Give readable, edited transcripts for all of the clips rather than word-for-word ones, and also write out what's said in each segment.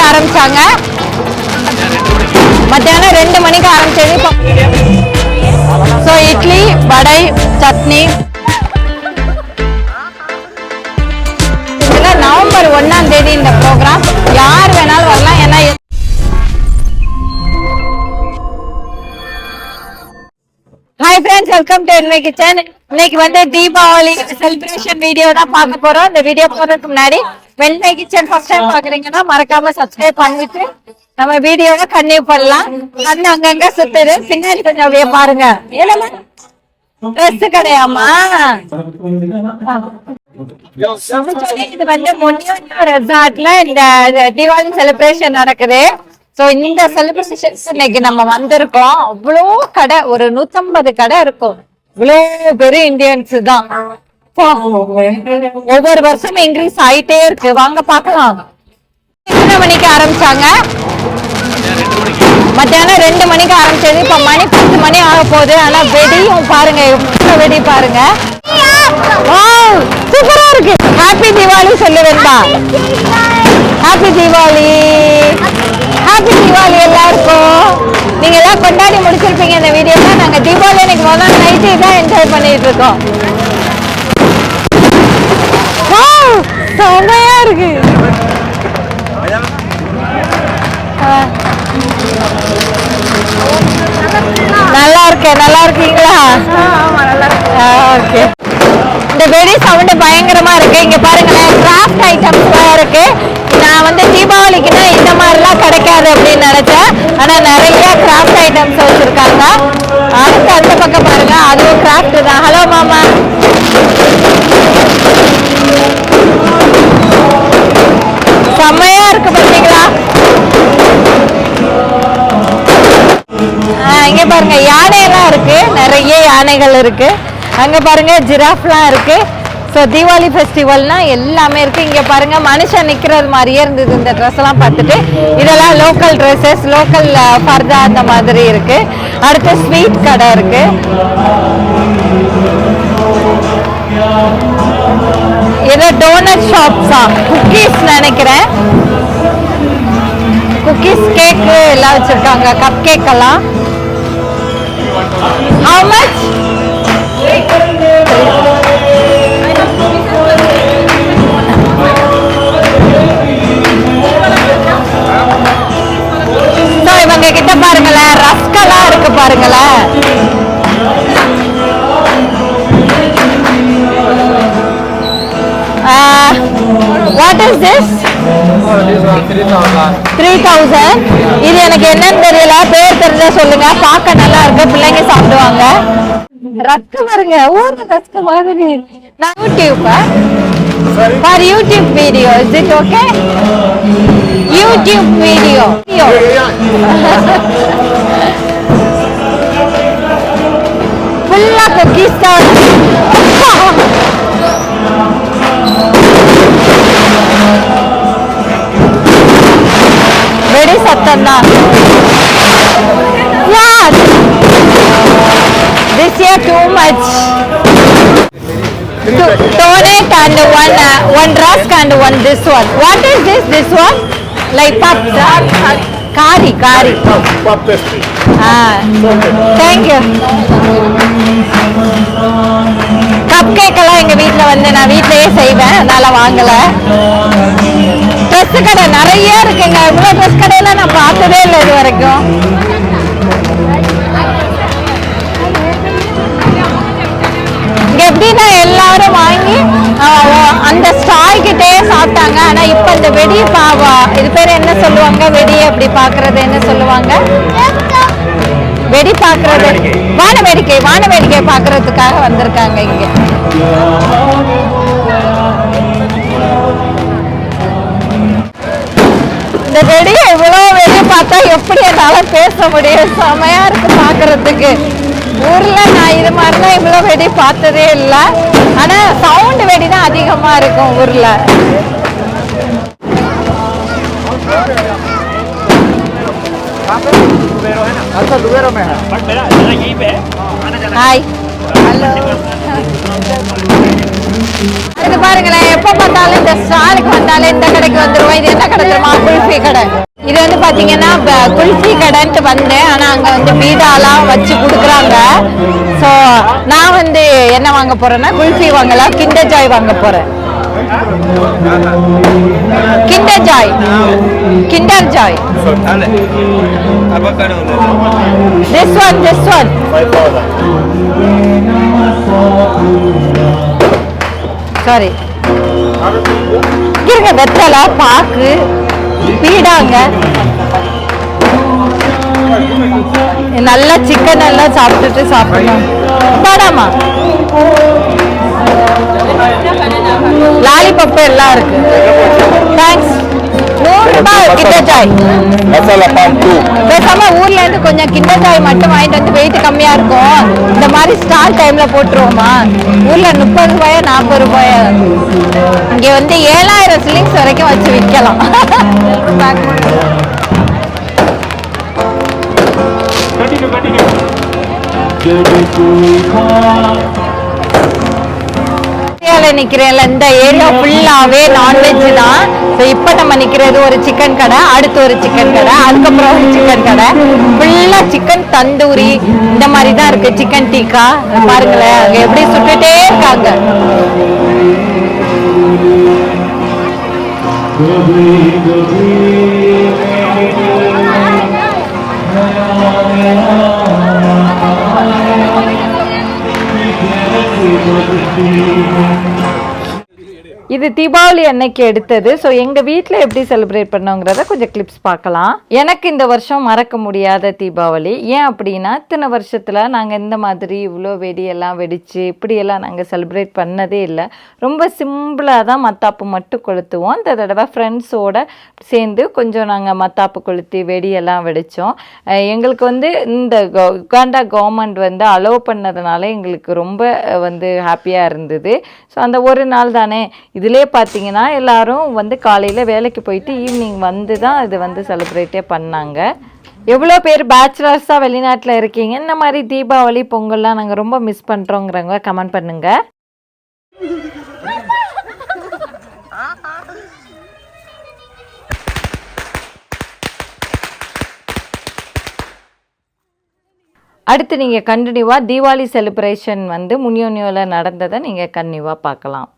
ஆரம்பிச்சாங்க. மத்தியானம் 2 மணிக்கு ஆரம்பிச்சது. ஸோ இட்லி, வடை, சட்னி. இதில் நவம்பர் 1ஆம் தேதி இந்த ப்ரோக்ராம். யார் வேணாலும் வரலாம். ஏன்னா ஹாய் ஃப்ரெண்ட்ஸ், வெல்கம் டு என்மை கிச்சன். இன்னைக்கு வந்து தீபாவளி செலிப்ரேஷன் வீடியோ தான் பார்க்க போறோம். இந்த வீடியோ போறதுக்கு முன்னாடி வெண்மை கிச்சன் ஃபர்ஸ்ட் டைம் பாக்குறீங்கன்னா மறக்காம சப்ஸ்கிரைப் பண்ணிட்டு நம்ம வீடியோவை கன்டினியூ பண்ணலாம். கண்ணு அங்கங்க சுத்துது, பின்னாடி கொஞ்சம் அப்படியே பாருங்க. ட்ரெஸ் கடையாமா? இது வந்து முன்னியூர் ரெசார்ட்ல இந்த தீபாவளி செலிப்ரேஷன் நடக்குது. சோ இந்த செலிப்ரேஷன் இன்னைக்கு நம்ம வந்திருக்கோம். அவ்வளோ கடை, ஒரு 150 கடை இருக்கும். இவ்வளோ பெரிய இந்தியன்ஸ் தான். ஒவ்வொரு வருஷமும் இன்க்ரீஸ் ஆயிட்டே இருக்கு. வாங்க பாக்கலாம். எத்தனை மணிக்கு ஆரம்பிச்சாங்க? மத்தியானம் 2 மணிக்கு ஆரம்பிச்சது. இப்ப மணி 10 மணி ஆக போகுது. ஆனா வெடியும் பாருங்க, எவ்வளவு வெடி பாருங்க. சூப்பரா இருக்கு. ஹாப்பி தீபாவளி சொல்லுவேன்பா. ஹாப்பி தீபாவளி, ஹாப்பி தீபாவளி எல்லாருக்கும். நீங்க எல்லாம் கொண்டாடி முடிச்சிருப்பீங்க இந்த வீடியோல. நாங்க தீபாவளி இன்னைக்கு முதல் நைட்டு தான் என்ஜாய் பண்ணிட்டு இருக்கோம். செமையா இருக்கு. நல்லா இருக்கு. நல்லா இருக்கீங்களா? ஓகே. இந்த வெடி சவுண்ட் பயங்கரமா இருக்கு. இங்க பாருங்களேன், கிராஃப்ட் ஐட்டம்ஸ் எல்லாம் இருக்கு. நான் வந்து தீபாவளிக்குன்னா இந்த மாதிரிலாம் கிடைக்காது அப்படின்னு நினைச்சேன். ஆனா நிறைய கிராஃப்ட் ஐட்டம்ஸ் வச்சிருக்காங்க. அடுத்து அந்த பக்கம் பாருங்க, அதுவும் கிராஃப்ட் தான். ஹலோ மாமா. செம்மையா இருக்கு பாத்தீங்களா? இங்க பாருங்க, யானையெல்லாம் இருக்கு. நிறைய யானைகள் இருக்கு. அங்க பாருங்க, ஜிராஃப்லாம் இருக்கு. ஸோ தீபாவளி ஃபெஸ்டிவல்னா எல்லாமே இருக்கு. இங்க பாருங்க, மனுஷன் நிக்கிறது மாதிரியே இருந்தது இந்த ட்ரெஸ் எல்லாம் பார்த்துட்டு. இதெல்லாம் லோக்கல் ட்ரெஸ்ஸஸ், லோக்கல் ஃபர்தா அந்த மாதிரி இருக்கு. அடுத்து ஸ்வீட் கடை இருக்கு. ஏதோ டோனட் ஷாப்ஸா, குக்கீஸ் நினைக்கிறேன். குக்கீஸ், கேக்கு எல்லாம் வச்சிருக்காங்க. கப் கேக் எல்லாம். How much? So இவங்க கிட்ட பாருங்களேன், ரஸ்கெல்லாம் இருக்கு பாருங்களேன். What is this? 3000. இது எனக்கு என்னன்னு தெரியல, பேர் தெரிஞ்சா சொல்லுங்க. பார்க்க நல்லா இருக்கு, பிள்ளைங்க சாப்பிடுவாங்க. ரஸ்க் பாருங்க, ஊர்ல ரஸ்க் மாதிரி. நான் YouTube for YouTube video. Is it okay? YouTube video. ஃபுல்லா குக்கீஸ் தான். வெடி சத்தம் தான். This year too much. Donate and one rusk and one this one. What is this? This one? Like pup? Kari. Pup pastry. Thank you. Cup cake எல்லாம் எங்க வீட்டுல வந்து நான் வீட்லயே செய்வேன், அதனால வாங்கல. ட்ரெஸ் கடை நிறைய இருக்குங்க. இவ்வளவு ட்ரெஸ் கடையில நான் பார்த்ததே இல்லை இது வரைக்கும். இங்க எப்படின்னா எல்லாரும் வாங்கி அந்த ஸ்டால் கிட்டே சாப்பிட்டாங்க. ஆனா இப்ப இந்த வெடி பாவா, இது பேர் என்ன சொல்லுவாங்க? வெடி அப்படி பாக்குறது என்ன சொல்லுவாங்க? வெடி பாக்குறது, வான வேடிக்கை பாக்குறதுக்காக வந்திருக்காங்க இங்க. இந்த வெடி இவ்வளவு வெடி பார்த்தா எப்படி என்னால பேச முடியும்? செமையா இருக்கு பாக்குறதுக்கு. ஊர்ல நான் இது மாதிரிலாம் இவ்வளவு வெடி பார்த்ததே இல்லை. ஆனா சவுண்ட் வெடி தான் அதிகமா இருக்கும் ஊர்ல. Hi, hello. பாருங்களேன், எப்ப பார்த்தாலும் இந்த ஸ்டாலுக்கு வந்தாலே இந்த கடைக்கு வந்துருவோம். இது என்ன கடை தெரியுமா? குல்ஃபி கடை. இது வந்து பாத்தீங்கன்னா குல்ஃபி கடைன்ட்டு வந்தேன். ஆனா அங்க வந்து பீடாலாம் வச்சு குடுக்குறாங்க. சோ நான் வந்து என்ன வாங்க போறேன்னா குல்ஃபி வாங்கலாம், கிண்டர் ஜாய் வாங்க போறேன். Kinder Joy, kinder Joy. This one, this one. Sorry. இருங்க, வெத்தலை, பாக்கு, பீடாங்க, நல்லா சிக்கன் எல்லாம் சாப்பிட்டுட்டு சாப்பிடலாம். பாடாமா லாலிபப் எல்லாம் இருக்கு. தேங்க்ஸ். 100 ரூபாய் கிண்டர் ஜாய். பேசாம ஊர்ல இருந்து கொஞ்சம் கிண்டர் ஜாய் மட்டும் வாங்கிட்டு வந்து வெயிட் கம்மியா இருக்கும். இந்த மாதிரி ஸ்டால் டைம்ல போட்டுருவோமா? ஊர்ல 30 ரூபாயா 40 ரூபாயா? இங்க வந்து 7000 சிலிங்ஸ் வரைக்கும் வச்சு விற்கலாம். நிக்கிறேன்ல, இந்த ஏரியா ஃபுல்லாவே நான்வெஜ் தான். இப்ப நம்ம நிக்கிறது ஒரு சிக்கன் கடை, அடுத்து ஒரு சிக்கன் கடை, அதுக்கப்புறம் ஒரு சிக்கன் கடை. ஃபுல்லா சிக்கன் தந்தூரி இந்த மாதிரி தான் இருக்கு. சிக்கன் டிக்கா பாருங்களேன், அங்க எப்படி சுட்டுட்டே இருக்காங்க. இது தீபாவளி அன்னைக்கு எடுத்தது. ஸோ எங்கள் வீட்டில் எப்படி செலிப்ரேட் பண்ணோங்கிறத கொஞ்சம் கிளிப்ஸ் பார்க்கலாம். எனக்கு இந்த வருஷம் மறக்க முடியாத தீபாவளி. ஏன் அப்படின்னா, இத்தனை வருஷத்தில் நாங்கள் இந்த மாதிரி இவ்வளோ வெடியெல்லாம் வெடித்து இப்படியெல்லாம் நாங்கள் செலிப்ரேட் பண்ணதே இல்லை. ரொம்ப சிம்பிளாக தான் மத்தாப்பு மட்டும் கொளுத்துவோம். இந்த தடவை ஃப்ரெண்ட்ஸோடு சேர்ந்து கொஞ்சம் நாங்கள் மத்தாப்பு கொளுத்தி வெடியெல்லாம் வெடித்தோம். எங்களுக்கு வந்து இந்த உகாண்டா கவர்மெண்ட் வந்து அலோவ் பண்ணதுனால எங்களுக்கு ரொம்ப வந்து ஹாப்பியாக இருந்தது. ஸோ அந்த ஒரு நாள் தானே. இதிலே பார்த்தீங்கன்னா எல்லாரும் வந்து காலையில் வேலைக்கு போயிட்டு ஈவினிங் வந்து தான் இது வந்து செலிப்ரேட்டே பண்ணாங்க. எவ்வளோ பேர் பேச்சுலர்ஸாக வெளிநாட்டில் இருக்கீங்க, இந்த மாதிரி தீபாவளி பொங்கல்லாம் நாங்கள் ரொம்ப மிஸ் பண்ணுறோங்கிறவங்க கமெண்ட் பண்ணுங்க. அடுத்து நீங்கள் கண்டினியூவாக தீபாவளி செலிப்ரேஷன் வந்து முனியோனியோவில் நடந்ததை நீங்கள் கண்டினியூவாக பார்க்கலாம்.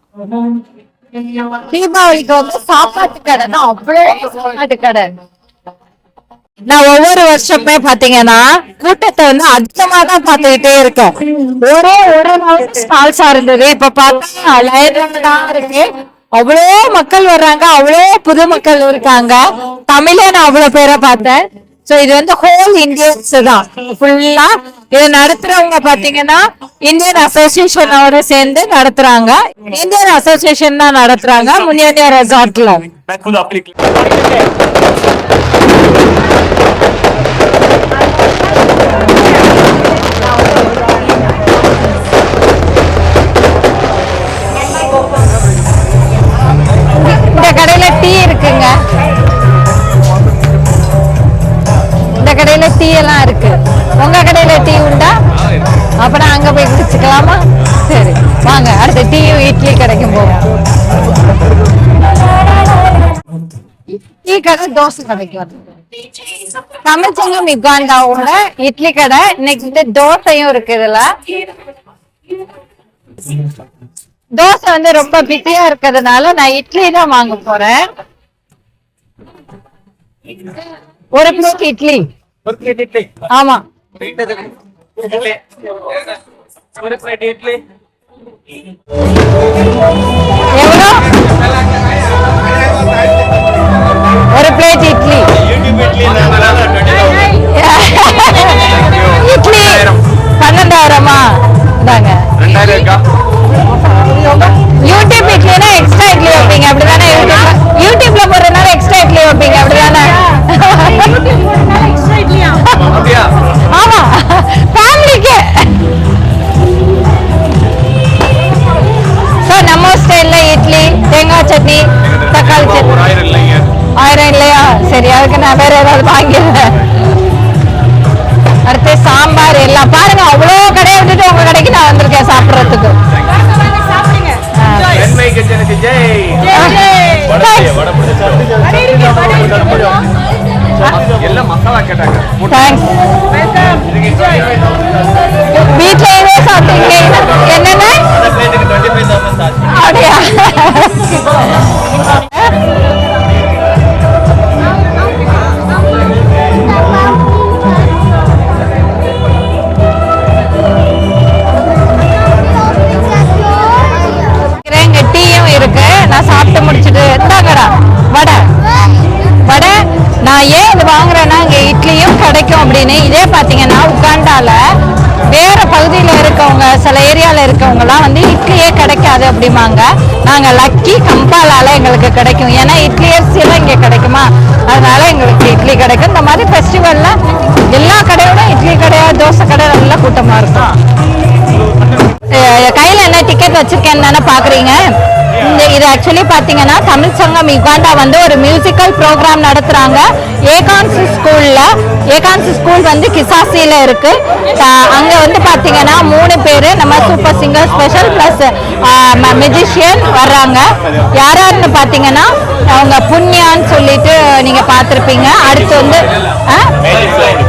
தீபாவளிக்கு வந்து சாப்பாட்டு கடை தான், அவ்வளோ சாப்பாட்டு கடை. நான் ஒவ்வொரு வருஷமே பாத்தீங்கன்னா கூட்டத்தை வந்து அதிகமா தான் பார்த்துக்கிட்டே இருக்கேன். ஒரு நாள் ஸ்டால்ஸா இருந்தது, இப்ப பார்த்தா லைன்லாம் இருக்கு. அவ்வளோ மக்கள் வர்றாங்க, அவ்வளோ புது மக்கள் இருக்காங்க. தமிழே நான் அவ்வளவு பேரை பார்த்தேன். சோ இது வந்து ஹோல் இந்தியன்ஸ் தான் ஃபுல்லா. இதை நடத்துறவங்க பாத்தீங்கன்னா இந்தியன் அசோசியேஷனோட சேர்ந்து நடத்துறாங்க. இந்தியன் அசோசியேஷன் தான் நடத்துறாங்க முனியோனியோ ரெசார்ட்ல. இந்த கடையில டீ இருக்குங்க, கடையில டீ எல்லாம் இருக்கு. உங்க கடையில டீ உண்டா? அப்பனா அங்க போய் குடிச்சுக்கலாமா? சரி வாங்க, அடுத்த டீயும் இட்லி கடைக்கும் போவோம். டீ கடை, தோசை கடைக்கு வருது. தமிழ்ச்சங்கம் உகாண்டாவோட இட்லி கடை. இன்னைக்கு வந்து தோசையும் இருக்கு. இதுல தோசை வந்து ரொம்ப பிஸியா இருக்கிறதுனால நான் இட்லி தான் வாங்க போறேன். ஒரு பிளேட் இட்லி. ஆமா, எவ்வளோ? ஒரு பிளேட் இட்லி. இட்லி 12,000மா? இந்தாங்க. யூடியூப் இட்லினா எக்ஸ்ட்ரா இட்லி வைப்பீங்க அப்படிதானே? யூடியூப்ல போடுறதுனால எக்ஸ்ட்ரா இட்லி வைப்பீங்க அப்படிதானே? ஆமா, ஃபேமிலிக்கு. சோ நம்ம ஸ்டைல்ல இட்லி, தேங்காய் சட்னி, தக்காளி சட்னி. 1000 இல்லையா? சரி, அதுக்கு நான் வேற ஏதாவது வாங்கிடுறேன். அடுத்து சாம்பார் எல்லாம் பாருங்க. அவ்வளோ கடையை விட்டுட்டு உங்க கடைக்கு நான் வந்திருக்கேன் சாப்பிட்றதுக்கு. ஏன் இது வாங்குறேன்னா இங்க இட்லியும் கிடைக்கும் அப்படின்னு. இதே பாத்தீங்கன்னா உகாண்டால வேற பகுதியில இருக்கவங்க சில ஏரியால இருக்கவங்க எல்லாம் வந்து இட்லியே கிடைக்காது அப்படிம்பாங்க. நாங்க லக்கி கம்பாலால எங்களுக்கு கிடைக்கும். ஏன்னா இட்லி அரிசியெல்லாம் இங்க கிடைக்குமா, அதனால எங்களுக்கு இட்லி கிடைக்கும். இந்த மாதிரி ஃபெஸ்டிவல்ல எல்லா கடையோட இட்லி கடை தோசை கடை நல்ல கூட்டமா இருக்கும். கையில என்ன டிக்கெட் வச்சிருக்கேன்னு தானே பாக்குறீங்க. இது ஆக்சுவலி பாத்தீங்கன்னா தமிழ் சங்கம் யுகாண்டா வந்து ஒரு மியூசிக்கல் ப்ரோக்ராம் நடத்துறாங்க. ஏகான்ஸ் ஸ்கூல்ல. ஏகான்ஸ் ஸ்கூல் வந்து கிசாசியில இருக்கு. அங்க வந்து பாத்தீங்கன்னா 3 பேரு நம்ம super singer special plus magician வர்றாங்க. யாராருன்னு பாத்தீங்கன்னா அவங்க புண்ணியான்னு சொல்லிட்டு நீங்க பாத்திருப்பீங்க. அடுத்து வந்து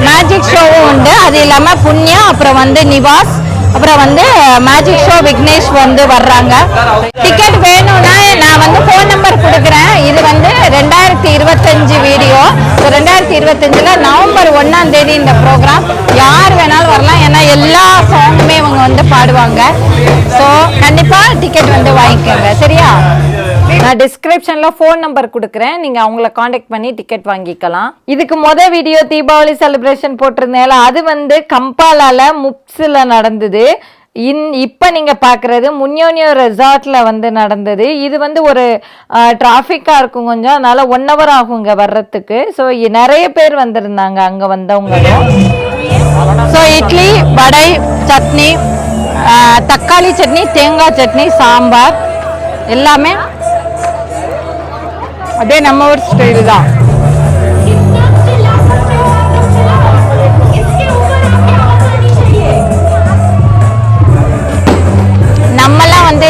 மேஜிக் ஷோவும் உண்டு. அது இல்லாம புண்ணியா, அப்புறம் வந்து நிவாஸ், அப்புறம் வந்து மேஜிக் ஷோ விக்னேஷ் வந்து வர்றாங்க. டிக்கெட் வேணும்னா நான் வந்து ஃபோன் நம்பர் கொடுக்குறேன். இது வந்து 2025 வீடியோ. 2025ல நவம்பர் 1ஆம் தேதி இந்த ப்ரோக்ராம். யார் வேணாலும் வரலாம். ஏன்னா எல்லா சாங்குமே இவங்க வந்து பாடுவாங்க. ஸோ கண்டிப்பா டிக்கெட் வந்து வாங்கிக்கோங்க. சரியா? நான் டிஸ்கிரிப்ஷன்ல ஃபோன் நம்பர் கொடுக்குறேன். நீங்க அவங்கள காண்டாக்ட் பண்ணி டிக்கெட் வாங்கிக்கலாம். இதுக்கு வீடியோ தீபாவளி செலிப்ரேஷன் போட்டிருந்தேன். அது வந்து கம்பாலால முப்ஸ்ல நடந்தது. இப்போ நீங்க பாக்குறது முன்யோனியோ ரெசார்ட்ல வந்து நடந்தது. இது வந்து ஒரு டிராஃபிக்கா இருக்கும் கொஞ்சம், அதனால 1 hour ஆகும் இங்க வர்றதுக்கு. ஸோ நிறைய பேர் வந்திருந்தாங்க அங்க வந்தவங்களும். ஸோ இட்லி, வடை, சட்னி, தக்காளி சட்னி, தேங்காய் சட்னி, சாம்பார் எல்லாமே அதே நம்ம ஊர் ஸ்டைல் தான். நம்மலாம் வந்து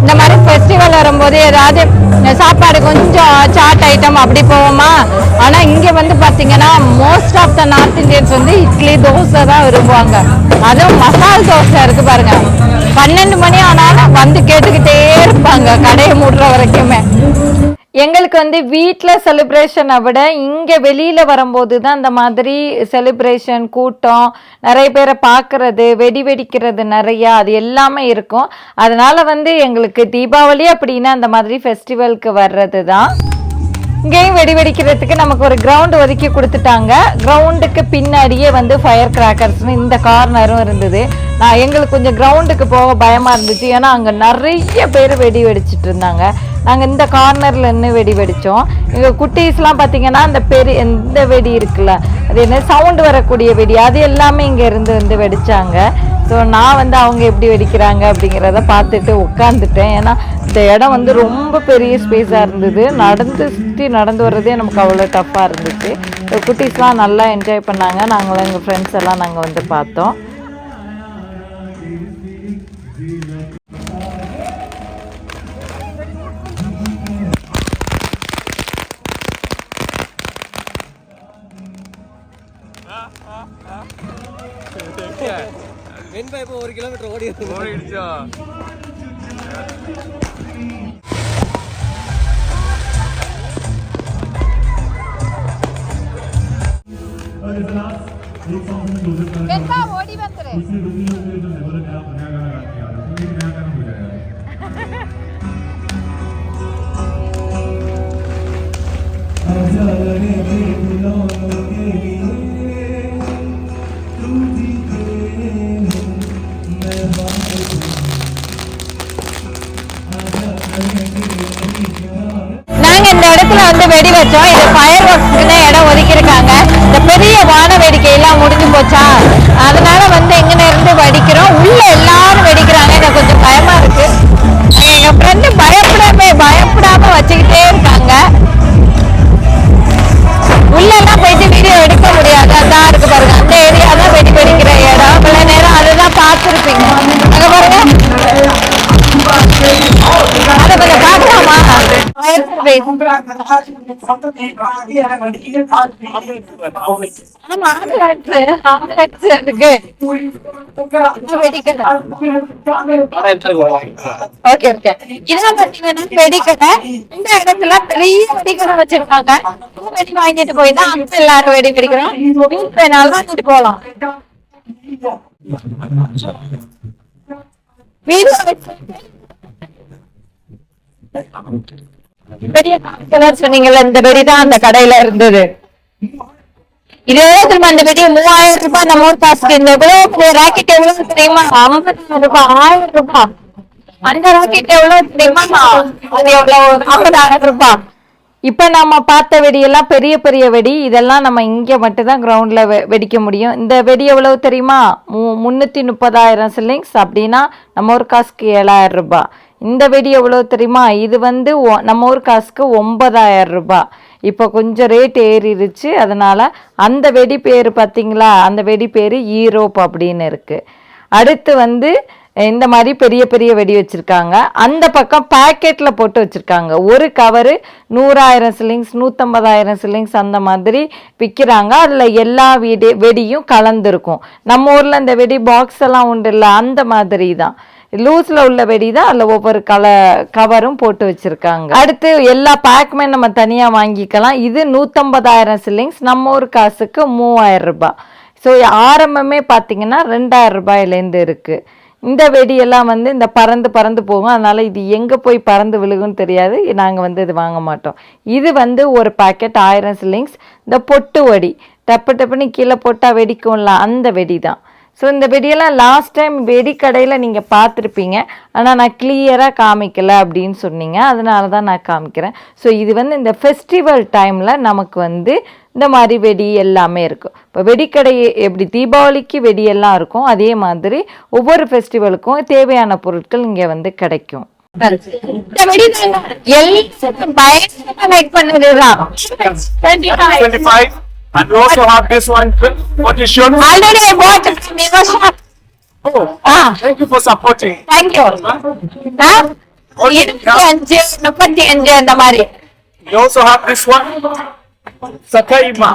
இந்த மாதிரி ஃபெஸ்டிவல் வரும்போது ஏதாவது சாப்பாடு கொஞ்சம் சாட் ஐட்டம் அப்படி போவோமா. ஆனால் இங்கே வந்து பார்த்தீங்கன்னா most of the north Indians வந்து இட்லி தோசை தான் விரும்புவாங்க. அதுவும் மசால் தோசை இருக்கு பாருங்க. 12 மணி ஆனாலும் வந்து கேட்டுக்கிட்டே இருப்பாங்க கடையை மூடுற வரைக்குமே. எங்களுக்கு வந்து வீட்டில் செலிப்ரேஷனை விட இங்கே வெளியில் வரும்போது தான் இந்த மாதிரி செலிப்ரேஷன், கூட்டம், நிறைய பேரை பார்க்குறது, வெடி வெடிக்கிறது நிறையா, அது எல்லாமே இருக்கும். அதனால் வந்து எங்களுக்கு தீபாவளி அப்படின்னா அந்த மாதிரி ஃபெஸ்டிவலுக்கு வர்றது தான். இங்கேயும் வெடி வெடிக்கிறதுக்கு நமக்கு ஒரு கிரவுண்டு ஒதுக்கி கொடுத்துட்டாங்க. கிரவுண்டுக்கு பின்னாடியே வந்து ஃபயர் கிராக்கர்ஸ்னு இந்த கார்னரும் இருந்தது. எங்களுக்கு கொஞ்சம் கிரவுண்டுக்கு போக பயமாக இருந்துச்சு. ஏன்னா அங்கே நிறைய பேர் வெடி வெடிச்சிட்டு இருந்தாங்க. நாங்கள் இந்த கார்னரில் நின்று வெடி வெடித்தோம். எங்கள் குட்டீஸ்லாம் பார்த்தீங்கன்னா இந்த வெடி இருக்குல்ல, அது என்ன சவுண்டு வரக்கூடிய வெடி, அது எல்லாமே இங்கே இருந்து வந்து வெடித்தாங்க. ஸோ நான் வந்து அவங்க எப்படி வெடிக்கிறாங்க அப்படிங்கிறத பார்த்துட்டு உட்காந்துட்டேன். ஏன்னா இந்த இடம் வந்து ரொம்ப பெரிய ஸ்பேஸாக இருந்தது. நடந்து வர்றதே நமக்கு அவ்வளோ டஃப்பாக இருந்துச்சு. குட்டீஸ்லாம் நல்லா என்ஜாய் பண்ணாங்க. நாங்களும் எங்கள் ஃப்ரெண்ட்ஸ் எல்லாம் நாங்கள் வந்து பார்த்தோம். இப்போ 1 கிலோமீட்டர் ஓடிடுச்சா? ஓடி வந்துரு. நாங்க இந்த இடத்துல வந்து வெடி வச்சோம். இது ஃபயர் ஒர்க்ஸ்க்குன்னு இடம் ஒதுக்கியிருக்காங்க. இந்த பெரிய வான வேடிக்கை எல்லாம் முடிஞ்சு போச்சா, அதனால வந்து எங்கன இருந்து வெடிக்கிறோம். உள்ள எல்லாரும் வெடிக்கிறாங்க. எனக்கு கொஞ்சம் பயமா இருக்கு. எங்க ஃப்ரெண்டு பயப்படாம வச்சுக்கிட்டே இருக்காங்க. உள்ள எல்லாம் போயிட்டு வீடியோ எடுக்க முடியாது. அதான் இருக்கு பாருங்க, அந்த ஏரியா தான் வெடி வெடிக்கிற இடம். இவ்வளவு நேரம் அதுதான் பார்த்துருப்பீங்க. அங்க பாருங்க, அதை கொஞ்சம் பார்க்கலாமா? வெடிக்கடை இந்த இடத்துல பெரிய வெடிக்கடை வச்சிருக்காங்க. வெடி வாங்கிட்டு போய் தான் அங்க எல்லாரும் வெடி வெடிக்கிறோம். வேணாலும் வாங்கிட்டு போகலாம். சொன்னீங்கல்ல, இந்த வெடி தான் அந்த கடையில இருந்தது. இதே திரும்ப அந்த வெடி 3000 ரூபாய் நம்ம ஊர் காசுக்கு. இந்த எவ்வளவு ராக்கெட் எவ்வளவு தெரியுமா? 50,000 ரூபாய், 1000 ரூபாய். அந்த ராக்கெட் எவ்வளவு தெரியுமா? அது எவ்வளவு? 50,000 ரூபாய். இப்ப நம்ம பார்த்த வெடியெல்லாம் பெரிய பெரிய வெடி. இதெல்லாம் நம்ம இங்க மட்டும்தான் கிரவுண்ட்ல வெடிக்க முடியும். இந்த வெடி எவ்வளவு தெரியுமா? 330,000 சில்லிங்ஸ், அப்படின்னா நம்ம ஊர் காசுக்கு 7,000 ரூபாய். இந்த வெடி எவ்வளவு தெரியுமா? இது வந்து நம்ம ஊர் காசுக்கு 9,000 ரூபாய். இப்போ கொஞ்சம் ரேட் ஏறிடுச்சு. அதனால அந்த வெடி பேர் பார்த்தீங்களா, அந்த வெடி பேர் ஈரோப் அப்படின்னு இருக்கு. அடுத்து வந்து இந்த மாதிரி பெரிய பெரிய வெடி வச்சிருக்காங்க. அந்த பக்கம் பேக்கெட்ல போட்டு வச்சிருக்காங்க. ஒரு கவரு 100,000 சில்லிங்ஸ், 150,000 சில்லிங்ஸ் அந்த மாதிரி விற்கிறாங்க. அதுல எல்லா வெடியும் கலந்துருக்கும். நம்ம ஊர்ல இந்த வெடி பாக்ஸ் எல்லாம் உண்டு இல்லை, அந்த மாதிரி தான். லூஸ்ல உள்ள வெடி தான், அதுல ஒவ்வொரு கவரும் போட்டு வச்சிருக்காங்க. அடுத்து எல்லா பேக்குமே நம்ம தனியா வாங்கிக்கலாம். இது 150,000 சில்லிங்ஸ், நம்ம ஊர் காசுக்கு 3,000 ரூபாய். ஸோ ஆரம்பமே பார்த்தீங்கன்னா 2,000 ரூபாயிலேருந்து இருக்கு. இந்த வெடியெல்லாம் வந்து இந்த பறந்து பறந்து போகும். அதனால இது எங்கே போய் பறந்து விழுகுன்னு தெரியாது. நாங்கள் வந்து இது வாங்க மாட்டோம். இது வந்து ஒரு பாக்கெட் 1000 சில்லிங்ஸ். இந்த பொட்டு வெடி, டப்பு டப்புன்னு கீழே போட்டால் வெடிக்கும்ல, அந்த வெடி தான். ஸோ இந்த வெடியெல்லாம் லாஸ்ட் டைம் வெடி கடையில் நீங்கள் பார்த்துருப்பீங்க. ஆனால் நான் கிளியராக காமிக்கலை அப்படின்னு சொன்னீங்க. அதனால தான் நான் காமிக்கிறேன். ஸோ இது வந்து இந்த ஃபெஸ்டிவல் டைமில் நமக்கு வந்து இந்த மாதிரி வெடி எல்லாமே இருக்கும். இப்போ வெடிக்கடை எப்படி தீபாவளிக்கு வெடியெல்லாம் இருக்கும், அதே மாதிரி ஒவ்வொரு ஃபெஸ்டிவலுக்கும் தேவையான பொருட்கள் இங்கே வந்து கிடைக்கும். இந்த வெடி லைக் பண்ணுறதுதான். And we also have this one. What is your name? Already I bought it from your shop. Oh, thank you for supporting. Thank you. 25 அந்த மாதிரி. We also have this one. Sakaima.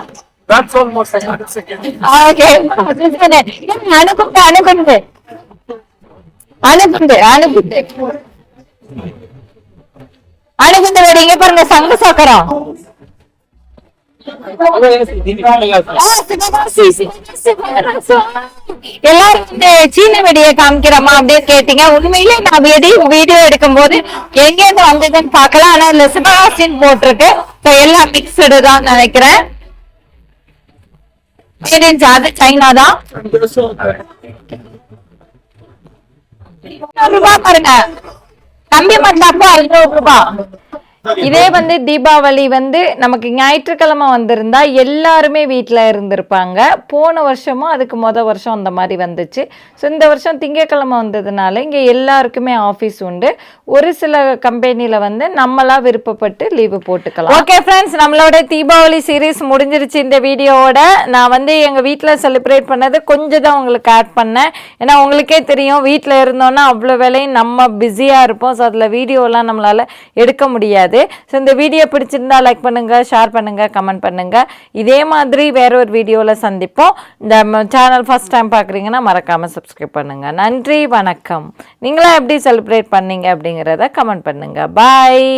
That's almost 100 seconds. Okay. அணுகுண்டு வெடிங்க பாருங்க, சங்கு சக்கரம். எல்லாரும் இந்த சீன வெடியை காமிக்கிறோமா அப்படின்னு கேட்டீங்க. உண்மையிலே நான் வீடியோ எடுக்கும் போது எங்க இருந்து வந்ததுன்னு பாக்கலாம். ஆனா இதுல சிவகாசின்னு போட்டிருக்கு. எல்லாம் மிக்சடு தான் நினைக்கிறேன். அது சைனா தான். ரூபாய் பாருங்க, கம்பி மத்தாப்பு 600 ரூபாய். இதே வந்து தீபாவளி வந்து நமக்கு ஞாயிற்றுக்கிழமை வந்திருந்தா எல்லாருமே வீட்டில் இருந்திருப்பாங்க. போன வருஷமும் அதுக்கு வருஷம் அந்த மாதிரி வந்துச்சு. ஸோ இந்த வருஷம் திங்கக்கிழமை வந்ததுனால இங்கே எல்லாருக்குமே ஆஃபீஸ் உண்டு. ஒரு சில கம்பெனியில் வந்து நம்மளா விருப்பப்பட்டு லீவு போட்டுக்கலாம். ஓகே ஃப்ரெண்ட்ஸ், நம்மளோட தீபாவளி சீரீஸ் முடிஞ்சிருச்சு. இந்த வீடியோவோட நான் வந்து எங்கள் வீட்டில் செலிப்ரேட் பண்ணது கொஞ்சம் தான் உங்களுக்கு ஆட் பண்ணேன். ஏன்னா உங்களுக்கே தெரியும், வீட்டில் இருந்தோன்னா அவ்வளோ வேலையும் நம்ம பிஸியாக இருப்போம். ஸோ அதில் வீடியோலாம் நம்மளால் எடுக்க முடியாது. ஸோ இந்த வீடியோ பிடிச்சிருந்தா லைக் பண்ணுங்க, ஷேர் பண்ணுங்க, கமெண்ட் பண்ணுங்க. இதே மாதிரி வேற ஒரு வீடியோவில் சந்திப்போம். இந்த சேனல் ஃபர்ஸ்ட் டைம் பார்க்குறீங்கன்னா மறக்காம சப்ஸ்கிரைப் பண்ணுங்க. நன்றி, வணக்கம். நீங்களாம் எப்படி செலிப்ரேட் பண்ணீங்க அப்படிங்கிறத கமெண்ட் பண்ணுங்க. பாய்.